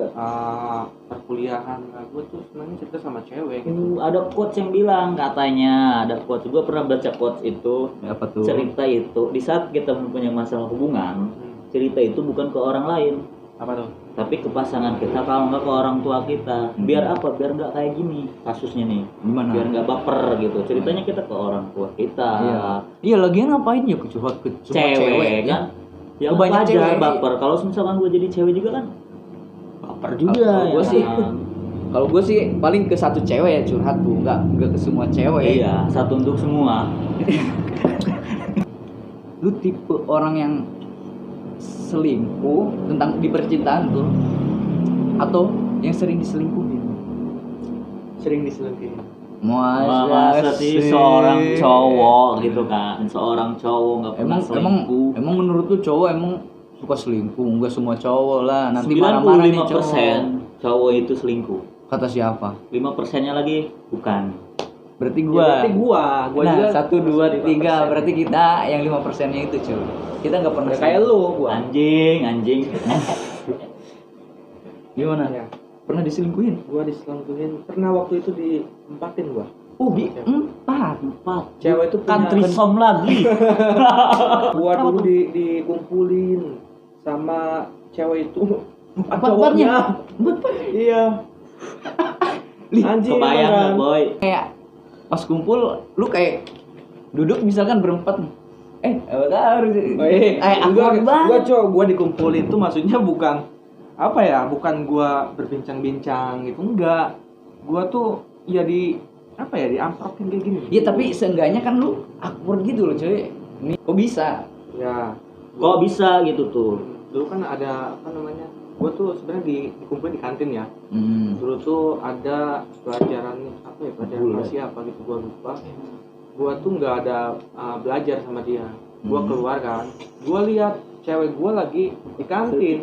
perkuliahan. Nah, gue tuh sebenarnya cerita sama cewek gitu. Ada quotes yang bilang katanya, ada quotes. Gue pernah baca quotes itu. Apa tuh? Cerita itu di saat kita mempunyai masalah hubungan, cerita itu bukan ke orang lain, Apa tuh? tapi ke pasangan kita, kalau nggak ke orang tua kita. Biar apa? Biar nggak kayak gini kasusnya nih. Gimana? Biar nggak baper gitu. Ceritanya kita ke orang tua kita. Iya, lagian ngapain ya curhat ke semua Cewek ya? kan. Ya Kebanyakan wajar cewek. baper. Kalau misalkan gue jadi cewek juga kan baper juga. Kalau gua ya sih- kan? Kalau gue sih paling ke satu cewek ya curhat tuh, nggak ke semua cewek. Iya, satu untuk semua. Lu tipe orang yang selingkuh tentang di percintaan tuh, atau yang sering diselingkuhin? Sering diselingkuhin. Masa sih seorang cowok gitu kan, seorang cowok nggak pernah selingkuh. Emang menurut lu cowok emang suka selingkuh? Enggak semua cowok lah, nanti marah-marah nih cowok. 95% cowok itu selingkuh. Kata siapa? 5%-nya lagi bukan. Berarti Ya, gua. berarti gua Nah, juga 1, 2, 3, 5%. berarti kita yang 5%-nya itu cuy. Kita nggak pernah Ya, kayak lu gua. Anjing. Gimana? Ya, Pernah diselingkuhin? gua diselingkuhin. Pernah waktu itu diempatin gua. Empat. Cewek itu punya Country song lagi. gua dulu dikumpulin sama cewek itu. Empatnya. Iya. Anjing Kebayang emang nggak, kan? boy? Kayak pas kumpul lu kayak duduk misalkan berempat nih. Apa harus? Gua dikumpulin tuh maksudnya bukan apa ya, bukan gua berbincang-bincang gitu, enggak. Gua tuh ya diamprokin kayak gini. Iya, tapi seenggaknya kan lu awkward gitu loh, cuy. Ini kok bisa? Ya, Kok bisa gitu tuh? dulu kan ada apa namanya? Gua tuh sebenarnya dikumpulin di kantin ya. Dulu tuh ada pelajaran Asia apa gitu, gua lupa. Gua tuh nggak ada belajar sama dia. Gua keluar kan, gua lihat cewek gua lagi di kantin.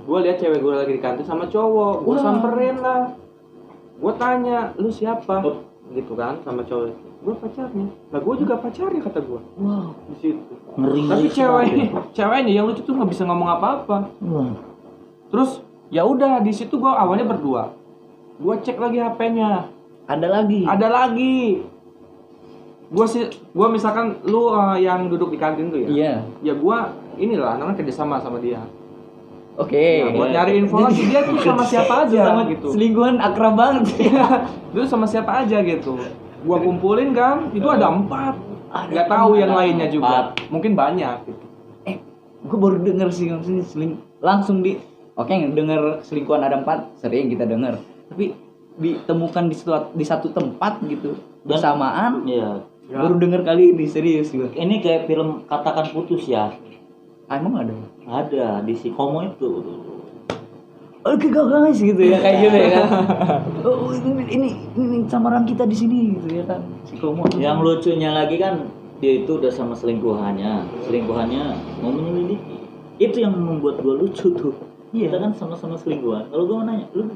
Gua lihat cewek gua lagi di kantin sama cowok. Gua samperin lah. Gua tanya, lu siapa? Gitu kan sama cowok. Gua pacarnya. Lah gua juga pacarnya kata gua. Wow. Di situ. Ngeri. Tapi ceweknya yang lucu tuh nggak bisa ngomong apa-apa. Terus ya udah di situ gua awalnya berdua. Gua cek lagi HP-nya. Ada lagi. Gua misalkan lu yang duduk di kantin tuh ya. Iya. Ya gua inilah namanya kerjasama sama dia. Oke. Ya, buat nyari info lagi dia tuh sama siapa aja sama gitu. Selingkuhan akrab banget. Itu sama siapa aja gitu. Gua kumpulin kan, itu ada 4. Nggak tahu yang lainnya juga. Mungkin banyak gitu. Gue baru denger sih langsung denger selingkuhan ada 4, sering kita denger. Tapi ditemukan di satu tempat gitu bersamaan. Iya. Baru denger kali ini, serius gue. Ini kayak film Katakan Putus ya. Emang ada? Ada di si Komo itu. Oke guys gitu ya, kayak gitu ya kan. Oh ini samaran kita di sini gitu ya kan. Si Komo. Yang lucunya lagi kan dia itu udah sama selingkuhannya mau menyelidiki. Itu yang membuat gua lucu tuh. Iya. Kita kan sama-sama selingkuhan. Kalau gua mau nanya, lu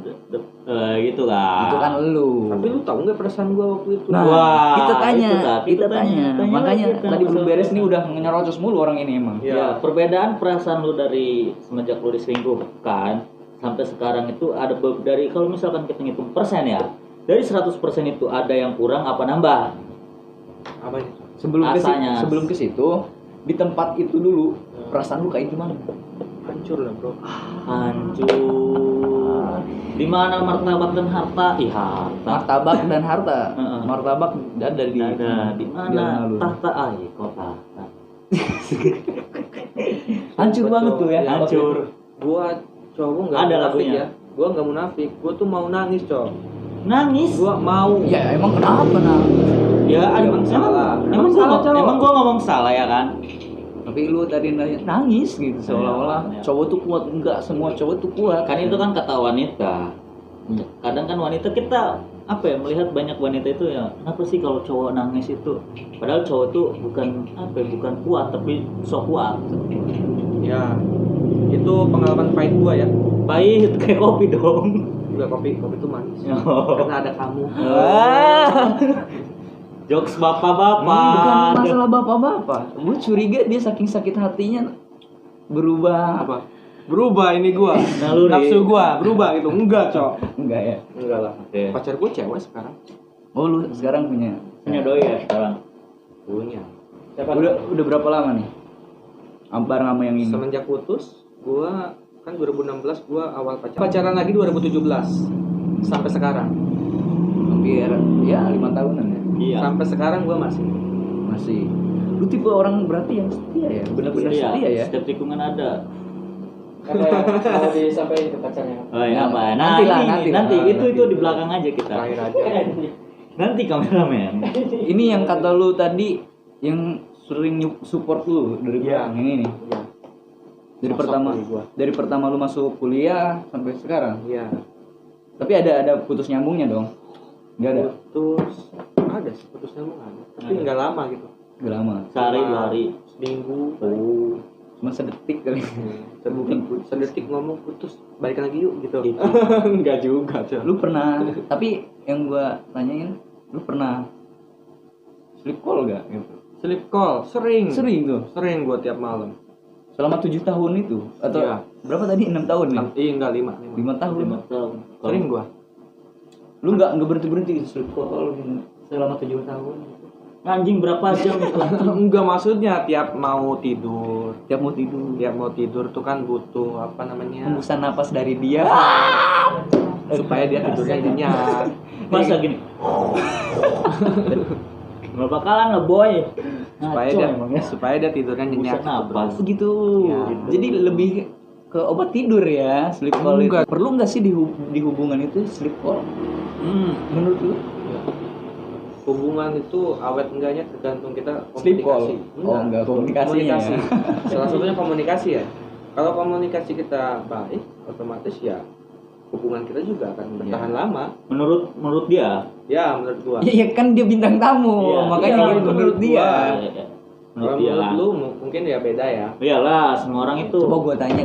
gitu kan. Itu kan lu. Tapi lu tahu nggak perasaan gua waktu itu? Nah, Wah, kita tanya. tanya Makanya lagi, tadi belum beres nih udah nyerocos mulu orang ini emang. Ya, perbedaan perasaan lu dari semenjak lu diselingkuhkan sampai sekarang itu ada dari kalau misalkan kita ngitung persen ya. Dari 100% itu ada yang kurang apa nambah? Apa itu? Sebelum ke situ di tempat itu dulu perasaan lu kayak gimana? Hancur lah, Bro. Hancur. Di mana martabat dan harta? Martabak dan harta. Martabak ada di di mana tahta? Kok tahta. Hancur banget tuh ya. Hancur. Gua cowok nggak Ada munafik lagunya. ya. Gua nggak munafik. Gua tuh mau nangis, cowok. Nangis? Gua mau. Ya emang kenapa Ya, Emang salah. Emang gua ngomong salah ya kan? Tapi lu tadi nangis gitu seolah-olah cowok tuh kuat. Enggak semua cowok tuh kuat. Kan itu kan kata wanita. Kadang kan wanita kita melihat banyak wanita itu ya, kenapa sih kalau cowok nangis itu? Padahal cowok tuh bukan kuat tapi sok kuat. Ya. Itu pengalaman pahit gua ya. Pahit kayak kopi dong. Enggak, kopi itu manis. Oh. Karena ada kamu. Jokes bapak-bapak. Bukan masalah bapak-bapak. Gue curiga dia saking sakit hatinya berubah. Apa? Berubah ini gua. Naluri. Nafsu gua berubah gitu. Enggak, cowok. Enggak ya? Enggak lah. Oke. Pacar gua cewek sekarang. Oh lu sekarang punya? Punya doi ya sekarang. Punya. Udah berapa lama nih? Bareng sama yang ini? Semenjak putus, gua kan 2016 gua awal pacaran lagi 2017 sampai sekarang. Hampir ya 5 tahunan ya. Iya. Sampai sekarang gua masih. Lu tipe orang berarti yang setia ya? Benar-benar setia ya? Setiap tikungan ada. Kalau disampaikan ke pacarnya. Oh ya apa? Nanti itu di belakang aja kita. Terakhir aja. Nanti kameramen. Ini yang kata lu tadi yang sering support lu dari belakang ini nih. Iya. Dari pertama lu masuk kuliah sampai sekarang. Iya. Tapi ada putus nyambungnya dong. Enggak ada. Ada sih putus nyambung ada. Tapi enggak lama gitu. Enggak lama. Sehari 2 hari. Seminggu. Oh. Cuma sedetik kali. Sedetik ngomong putus, balikan lagi yuk gitu. Enggak juga, Cok. Lu pernah, tapi yang gua tanyain, lu pernah sleep call enggak gitu? Sleep call sering tuh. Sering gua tiap malam. Selama 7 tahun itu atau Iya. berapa tadi? 6 tahun nih? Iya enggak 5 tahun. 5 tahun. Sering gua. Lu enggak berhenti sleep call selama 7 tahun. Anjing berapa jam itu? Enggak, maksudnya tiap mau tidur tuh kan butuh apa namanya? Hembusan napas dari dia. Supaya dia tidurnya nyenyak. Masa gini. Nggak bakalan lah boy. Supaya dia tidurnya nyenyak. Buset napas. Begitu. Ya. Jadi lebih ke obat tidur ya, sleep call itu. Enggak. Perlu nggak sih di hubungan itu sleep call? Menurut lu? Hubungan itu awet enggaknya tergantung kita Sleep call. komunikasi. Oh, enggak, komunikasinya komunikasi. ya. Salah satunya komunikasi ya. Kalau komunikasi kita baik, otomatis ya hubungan kita juga akan bertahan lama. Menurut dia. Ya, menurut gua. Iya kan dia bintang tamu, Iya, makanya iya, gitu menurut dia. Iya. Kalau Menurut dia menurut lah. lu mungkin ya beda ya. Iyalah, semua orang itu. Coba gue tanya.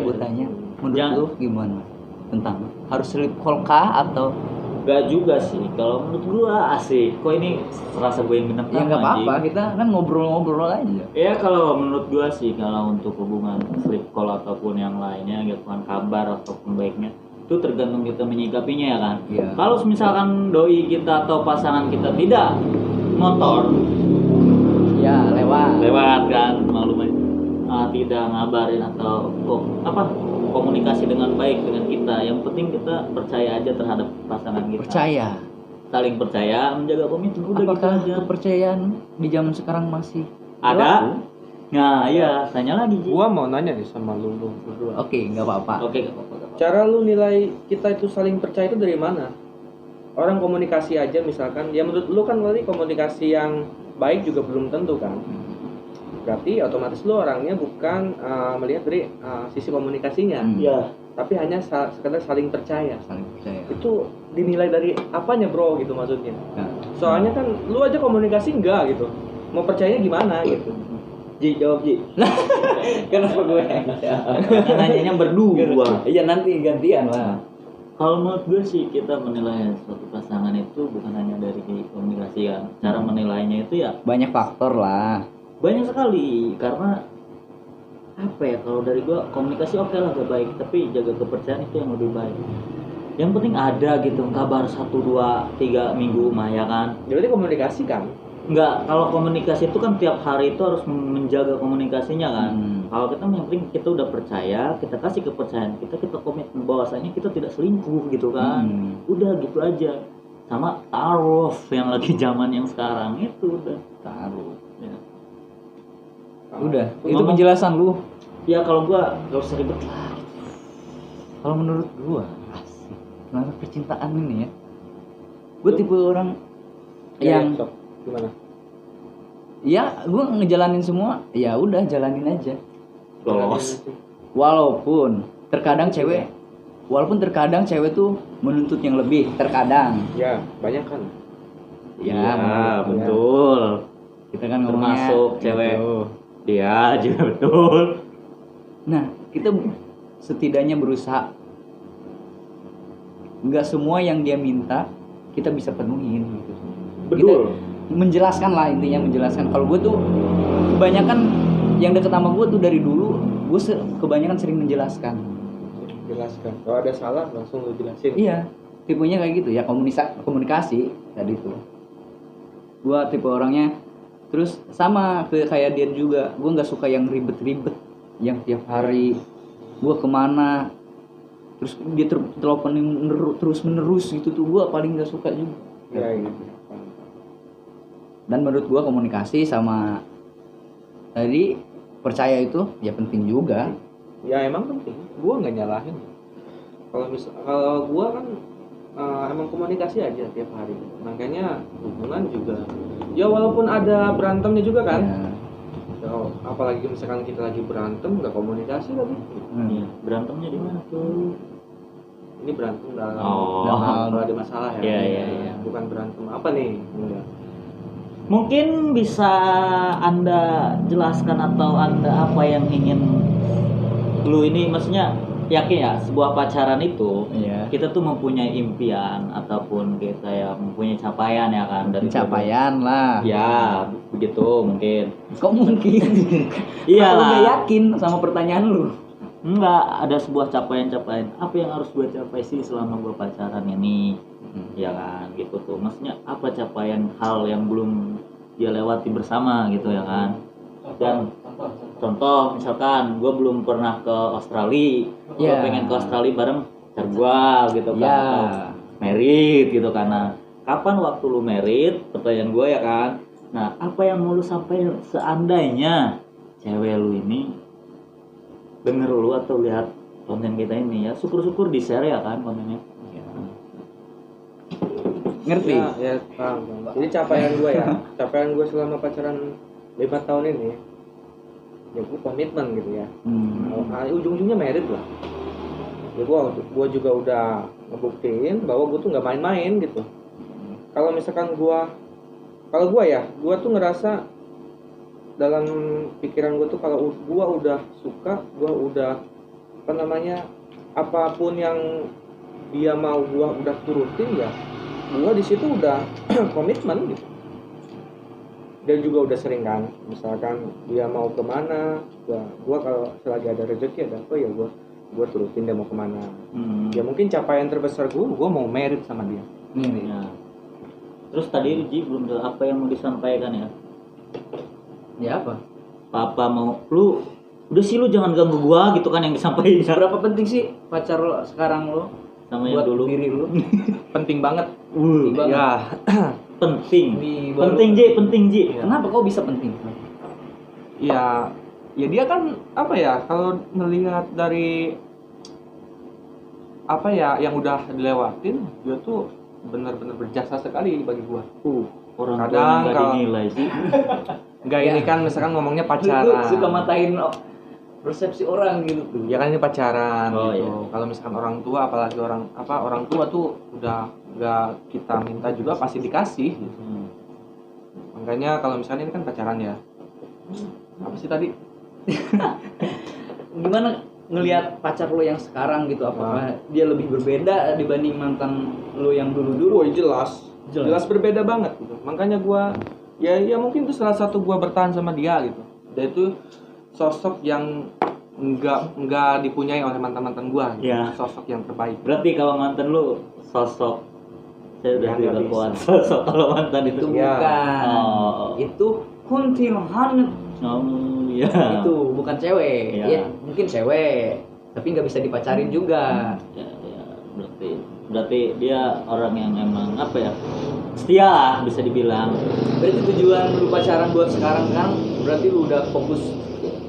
Menurut Jangan. lu gimana? Tentang harus sleep call kah atau Gak juga sih. Kalau menurut gua asik. Kok ini serasa gue yang bintang ya tamu, nggak apa-apa, anjing. kita kan ngobrol-ngobrol aja. Ya kalau menurut gua sih, kalau untuk hubungan sleep call ataupun yang lainnya gitu kan, kabar ataupun baiknya itu tergantung kita menyikapinya ya kan. Iya. Kalau misalkan doi kita atau pasangan kita tidak motor Ya lewat kan maklum tidak ngabarin atau komunikasi dengan baik dengan kita, yang penting kita percaya aja terhadap pasangan kita. percaya. Saling percaya, menjaga komitmen, udah gitu Apakah aja. kepercayaan di zaman sekarang masih Ada? berlaku? Nah, iya, tanya lagi, Ji. Gua mau nanya nih sama lu berdua. Oke, nggak apa-apa. Oke, gak apa-apa. Cara lu nilai kita itu saling percaya itu dari mana? Orang komunikasi aja misalkan, ya menurut lu kan tadi komunikasi yang baik juga belum tentu kan. Berarti otomatis lu orangnya bukan melihat dari sisi komunikasinya, Iya. tapi hanya sekedar saling percaya. Saling percaya. Itu dinilai dari apanya bro gitu maksudnya? Nah, Soalnya kan lu aja komunikasi enggak gitu, mau percayanya gimana gitu? Ji, jawab Ji. kenapa gue? Nanyanya berdua. Iya nanti gantian lah. Kalau menurut gue sih, kita menilai suatu pasangan itu bukan hanya dari komunikasi kan. Cara menilainya itu ya Banyak faktor lah. banyak sekali, karena apa ya, kalau dari gua komunikasi oke lah gak baik, tapi jaga kepercayaan itu yang lebih baik. Yang penting ada gitu kabar 1, 2, 3 minggu mah ya kan. Jadi komunikasi kan? Enggak, kalau komunikasi itu kan tiap hari itu harus menjaga komunikasinya kan. Kalau kita yang penting kita udah percaya, kita kasih kepercayaan, kita komitmen bahwasanya kita tidak selingkuh gitu kan. Udah gitu aja. Sama taruh yang lagi zaman yang sekarang itu udah Taruh. ya. Udah, itu Ngomong- penjelasan lu. Ya kalau gua gak usah ribet lah. Kalau menurut gua, asik. Kenapa percintaan ini ya? Gua tipe orang yang sok. Gimana? ya gua ngejalanin semua, ya udah jalanin aja. Lolos. Walaupun terkadang cewek tuh menuntut yang lebih, terkadang. Ya, banyak kan. Ya, betul. kita kan ngomongnya Termasuk cewek. gitu. Iya, juga betul. Nah, kita setidaknya berusaha. Nggak semua yang dia minta kita bisa penuhin gitu. Betul. Kita menjelaskan lah, intinya menjelaskan. Kalau gue tuh kebanyakan yang deket sama gue tuh dari dulu gue kebanyakan sering menjelaskan. Jelaskan. Kalau ada salah langsung lu jelasin. Iya, tipenya kayak gitu ya, komunikasi tadi tuh. Gue tipe orangnya terus sama kayak dia juga, gue nggak suka yang ribet-ribet, yang tiap hari gue kemana terus dia teleponin terus menerus gitu tuh, gue paling nggak suka juga. Ya gitu. Dan menurut gue komunikasi sama tadi percaya itu ya penting juga. Ya emang penting. Gua nggak nyalahin. Kalau gua kan emang komunikasi aja tiap hari. Makanya hubungan juga. Ya walaupun ada berantemnya juga kan. Ya. Ya, apalagi misalkan kita lagi berantem nggak komunikasi lagi. Iya, berantemnya di mana tuh? Ini berantem dalam Oh. kalau ada masalah ya. Iya. Bukan berantem apa nih? Enggak. Mungkin bisa Anda jelaskan atau Anda apa yang ingin lu ini, maksudnya yakin ya sebuah pacaran itu Iya. kita tuh mempunyai impian ataupun kita ya mempunyai capaian ya kan, dari Pencapaian lah. ya begitu mungkin. Kok mungkin? Iya Aku lah. nggak yakin sama pertanyaan lu. Enggak, ada sebuah capaian-capaian. Apa yang harus gue capai sih selama gue pacaran ini? Ya kan, gitu tuh. Maksudnya apa capaian hal yang belum dia lewati bersama gitu ya kan? Dan contoh misalkan gue belum pernah ke Australia, gue Ya. pengen ke Australia bareng pacar gue gitu kan, Ya. atau merit gitu kan. Nah, kapan waktu lu merit, pertanyaan gue ya kan. Nah, apa yang mau lu sampaikan seandainya cewek lu ini denger lu atau lihat konten kita ini ya, syukur-syukur di share ya kan kontennya. Ngerti? Ya, paham. Jadi capaian gue selama pacaran 5 tahun ini, ya gue komitmen gitu ya. Ujung-ujungnya merit lah. Ya gue juga udah ngebuktiin bahwa gue tuh nggak main-main gitu. Kalau misalkan gue tuh ngerasa dalam pikiran gue tuh kalau gue udah suka, gue udah apapun yang dia mau gue udah turutin ya, gue di situ udah komitmen gitu. Dan juga udah sering kan, misalkan dia mau kemana, gue kalau selagi ada rezeki ada apa ya gue turutin dia mau kemana. Ya mungkin capaian terbesar gue mau merit sama dia. Ya. Terus tadi Ji belum apa yang mau disampaikan ya? Ya apa? Papa mau lu udah sih lu jangan ganggu gua gitu kan yang disampaikan. Seberapa penting sih pacar lo sekarang lo sama yang buat dulu? diri lo? Penting banget. Ya, penting. baru- Penting Ji. kenapa kok bisa penting? Ya dia kan apa ya, kalau melihat dari apa ya yang udah dilewatin, dia tuh benar-benar berjasa sekali bagi gua. Orang Kadang tua nggak kalau- dinilai sih. Enggak, Ya. ini kan misalkan ngomongnya Lu pacaran. suka matain persepsi orang gitu tuh. Ya kan ini pacaran Oh, gitu. iya. Kalau misalkan orang tua, apalagi orang tua tuh udah nggak kita minta juga pasti dikasih gitu. Makanya kalau misalnya ini kan pacaran ya. Apa sih tadi? Gimana ngelihat pacar lo yang sekarang gitu, apakah dia lebih berbeda dibanding mantan lo yang dulu-dulu? Woi, jelas berbeda banget gitu. Makanya gua ya mungkin itu salah satu gua bertahan sama dia gitu. Dia itu sosok yang enggak dipunyai oleh mantan-mantan gua gitu. Ya. Sosok yang terbaik. Berarti kalau mantan lu sosok saya udah Ya, tidak nggak kuat bisa. sosok kalau mantan itu. Itu Ya. bukan. Oh. Itu kuntilanak. Iya. Itu bukan cewek. Ya. Ya, mungkin cewek, tapi nggak bisa dipacarin juga. Ya, berarti dia orang yang emang apa ya, setia lah bisa dibilang. Berarti tujuan lu pacaran buat sekarang kan berarti lu udah fokus,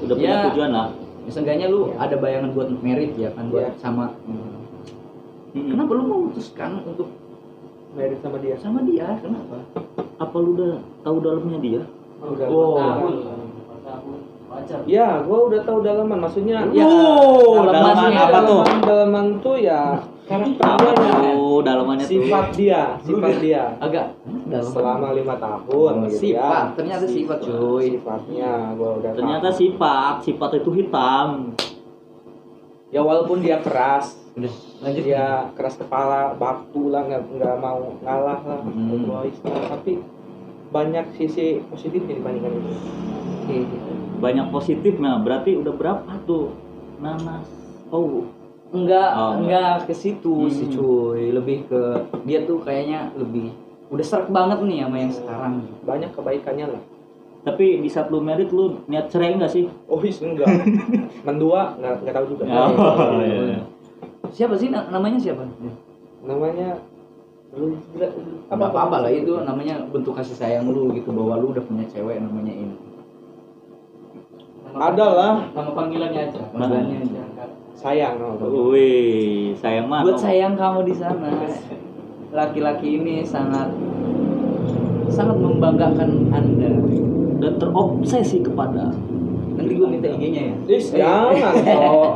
Udah punya Ya. tujuan lah. ya, seenggaknya lu ada bayangan buat merit ya kan, buat Ya. sama. Kenapa lu memutuskan untuk Merit sama dia. sama dia? Kenapa? Apa lu udah tahu dalamnya dia? Udah Oh. 4 tahun. Pacar. Ya, gua udah tahu dalaman. Maksudnya Ya, dalaman dalamannya apa tuh? Dalaman tuh ya karakter Apa dia, tuh dalamannya tuh? sifat dia. Agak dalam Selama 5 tahun gitu sifat, ya. ternyata sifat cuy. Sifatnya gua udah Ternyata tahu. sifat itu hitam. Ya walaupun dia keras, Udah lanjut dia keras kepala, batu lah, nggak mau ngalah lah, egois lah. Tapi banyak sisi positifnya dibandingkan itu. Oke. Banyak positifnya, berarti udah berapa tuh nanas? Oh, Enggak ke situ sih Hmm. cuy, lebih ke dia tuh kayaknya lebih udah serak banget nih sama yang sekarang. Banyak kebaikannya lah. tapi di saat lu merit lu niat cerai nggak sih? Oh enggak. Mendua nggak tahu juga. Oh, iya. Siapa sih namanya siapa? Namanya Apa-apa lah itu namanya bentuk kasih sayang lu gitu, bahwa lu udah punya cewek namanya ini. Ada lah. Nama panggilannya aja. Panggilannya aja. Sayang. Wih, sayang mah. Buat sayang kamu di sana. Laki-laki ini sangat membanggakan Anda. Dan terobsesi kepada. Nanti gue minta IG-nya ya. Jangan toh.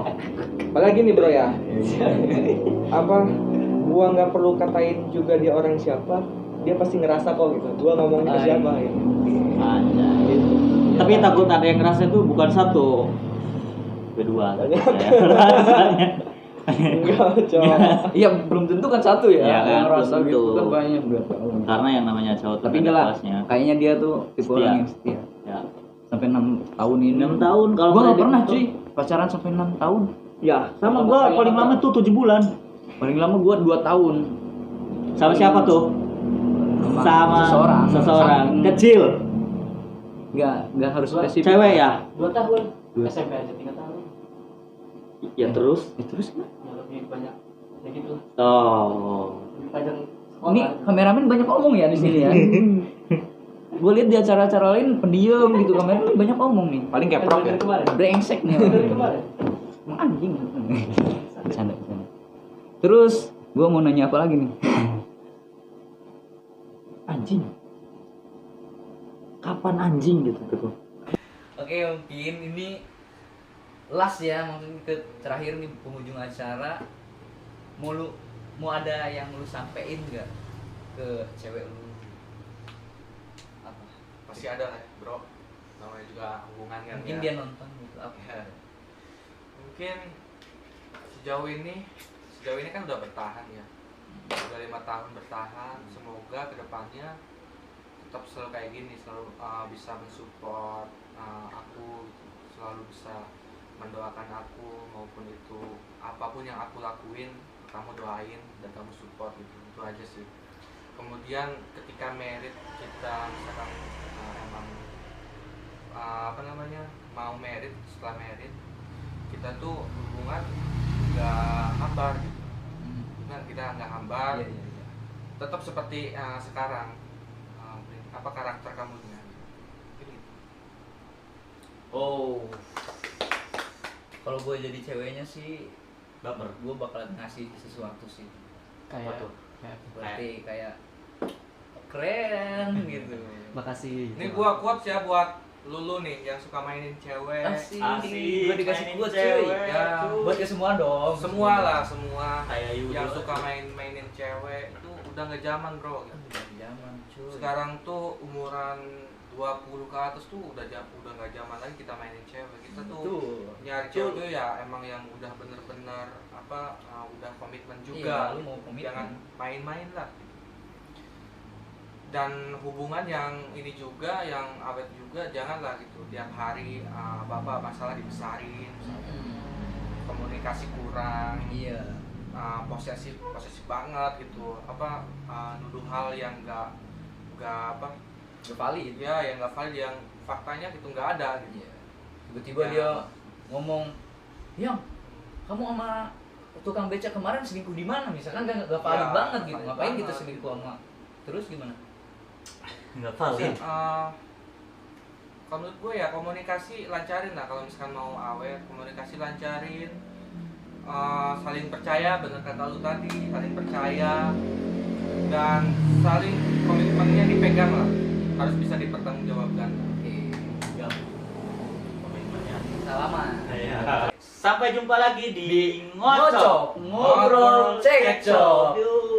Apalagi nih bro ya. Apa? Gua nggak perlu katain juga dia orang siapa. Dia pasti ngerasa kok gitu. Gua ngomongnya ke siapa gitu. Anjay. Tapi takut ada yang ngerasa itu bukan satu, kedua. Banyak. Rasanya. Enggak, cowok. Iya, belum tentu kan satu ya. Iya kan, yang ngerasa belum gitu tentu. kan banyak nggak tahu. Karena yang namanya cowok Tapi ada enggak lah. kelasnya. Kayaknya dia tuh tipe Setia. orang yang setia. Ya. Sampai 6 tahun ini. 6 tahun kalau Gua nggak nggak pernah gitu. cuy pacaran sampai 6 tahun. Ya, sama gua paling lama tuh 7 bulan. Paling lama gua 2 tahun. Sama siapa tuh? Sama seseorang. seseorang Sama- kecil. Nggak harus spesifik. Cewek ya? 2 tahun. Dua. SMP aja 3 tahun. Ya terus. Ya, terus kan? Ya lebih banyak ya gitu lah. Oh. Lebih panjang Ini kameramen banyak omong ya di sini ya. Gue lihat di acara-acara lain pendiam gitu, kameramen ini banyak omong nih. Paling keprok ya. Brengsek nih. Emang anjing. Bercanda. Terus gue mau nanya apa lagi nih? Anjing. Kapan anjing gitu tuh? Oke, mungkin ini last ya, maksudnya ke terakhir nih penghujung acara. Mau ada yang lu sampein nggak ke cewek lu? Apa? Pasti ada lah, bro. Namanya juga hubungan kan. Mungkin ya. dia nonton gitu. Apa? Ya. Mungkin sejauh ini kan udah bertahan ya. Udah 5 tahun bertahan. Semoga kedepannya tetap selalu kayak gini, selalu bisa mensupport aku, selalu bisa mendoakan aku, maupun itu apapun yang aku lakuin kamu doain dan kamu support gitu. Itu aja sih. Kemudian ketika merit kita misalkan emang mau merit, setelah merit kita tuh hubungan nggak hambar gitu. Nah, kita nggak hambar, Iya. tetap seperti sekarang. Apa karakter kamu nya gitu. Oh, kalau gue jadi ceweknya sih, Baper. gue bakal ngasih sesuatu sih. Apa tuh? Berarti kayak keren gitu. Makasih. Ini gua quotes ya buat Lulu nih yang suka mainin cewek. Asik. Asik, Gue dikasih mainin buat cewek, cuy. Ya, cuy. buat ke semua dong. Semua lah, semua Kayak yang Yudo. suka mainin cewek itu udah nggak zaman, bro. Zaman cuy. Sekarang tuh umuran 20 ke atas tuh udah nggak zaman lagi kita mainin cewek. Kita tuh Betul. nyari cewek tuh ya emang yang udah bener-bener udah komitmen juga. Iya, lu mau komitmen. Jangan main-main lah. Dan hubungan yang ini juga, yang awet juga, janganlah gitu tiap hari apa masalah dibesarin, komunikasi kurang, Iya. posesif banget gitu, nuduh hal yang nggak Valid. ya, yang nggak valid, yang faktanya gitu nggak ada gitu. Iya. Tiba-tiba Ya. dia ngomong, "Yang, kamu sama tukang beca kemarin selingkuh di mana?" Misalkan nggak valid Ya, banget gitu. valid Ngapain kita banget. selingkuh sama? Terus gimana? Nggak Sih, valid. kalau menurut gue ya komunikasi lancarin lah. Kalau misalkan mau awet, komunikasi lancarin, saling percaya, bener kata lu tadi, saling percaya dan saling komitmennya dipegang lah, harus bisa dipertanggungjawabkan. Oke. Ya. Komitmennya. Salaman. Iya. Sampai jumpa lagi di Ngocok, ngobrol, cekcok. Yuk.